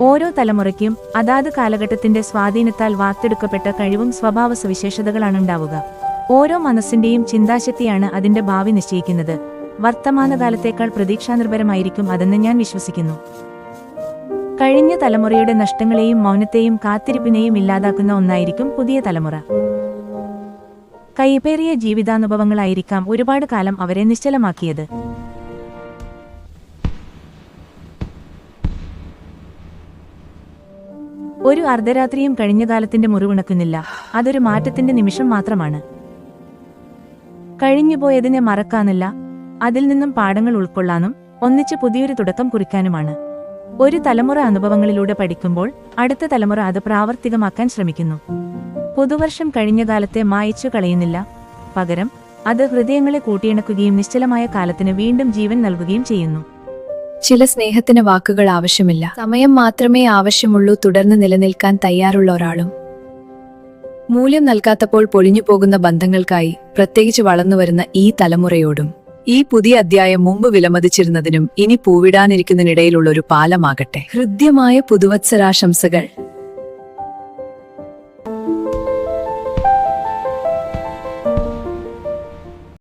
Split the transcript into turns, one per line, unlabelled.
ഓരോ തലമുറയ്ക്കും അതാത് കാലഘട്ടത്തിന്റെ സ്വാധീനത്താൽ വാർത്തെടുക്കപ്പെട്ട കഴിവും സ്വഭാവ സവിശേഷതകളാണ് ഉണ്ടാവുക. ഓരോ മനസ്സിന്റെയും ചിന്താശക്തിയാണ് അതിന്റെ ഭാവി നിശ്ചയിക്കുന്നത്. വർത്തമാനകാലത്തേക്കാൾ പ്രതീക്ഷാനിർഭരമായിരിക്കും അതെന്ന് ഞാൻ വിശ്വസിക്കുന്നു. കഴിഞ്ഞ തലമുറയുടെ നഷ്ടങ്ങളെയും മൗനത്തെയും കാത്തിരിപ്പിനെയും ഇല്ലാതാക്കുന്ന ഒന്നായിരിക്കും പുതിയ തലമുറ. കൈപ്പേറിയ ജീവിതാനുഭവങ്ങളായിരിക്കാം ഒരുപാട് കാലം അവരെ നിശ്ചലമാക്കിയത്. ഒരു അർദ്ധരാത്രിയും കഴിഞ്ഞ കാലത്തിന്റെ മുറിവുണക്കുന്നില്ല. അതൊരു മാറ്റത്തിന്റെ നിമിഷം മാത്രമാണ്. കഴിഞ്ഞുപോയതിനെ മറക്കാനല്ല, അതിൽ നിന്നും പാഠങ്ങൾ ഉൾക്കൊള്ളാനും ഒന്നിച്ച് പുതിയൊരു തുടക്കം കുറിക്കാനുമാണ്. ഒരു തലമുറ അനുഭവങ്ങളിലൂടെ പഠിക്കുമ്പോൾ അടുത്ത തലമുറ അത് പ്രാവർത്തികമാക്കാൻ ശ്രമിക്കുന്നു. പുതുവർഷം കഴിഞ്ഞ കാലത്തെ മായ്ച്ചു കളയുന്നില്ല, പകരം അത് ഹൃദയങ്ങളെ കൂട്ടിയിണക്കുകയും നിശ്ചലമായ കാലത്തിന് വീണ്ടും ജീവൻ നൽകുകയും ചെയ്യുന്നു.
ചില സ്നേഹത്തിന് വാക്കുകൾ ആവശ്യമില്ല, സമയം മാത്രമേ ആവശ്യമുള്ളൂ. തുടർന്ന് നിലനിൽക്കാൻ തയ്യാറുള്ള ഒരാളും. മൂല്യം നൽകാത്തപ്പോൾ പൊളിഞ്ഞു പോകുന്ന ബന്ധങ്ങൾക്കായി പ്രത്യേകിച്ച് വളർന്നുവരുന്ന ഈ തലമുറയോടും ഈ പുതിയ അധ്യായം മുമ്പ് വിലമതിച്ചിരുന്നതിനും ഇനി പൂവിടാനിരിക്കുന്നതിനിടയിലുള്ള ഒരു പാലമാകട്ടെ. ഹൃദ്യമായ പുതുവത്സരാശംസകൾ.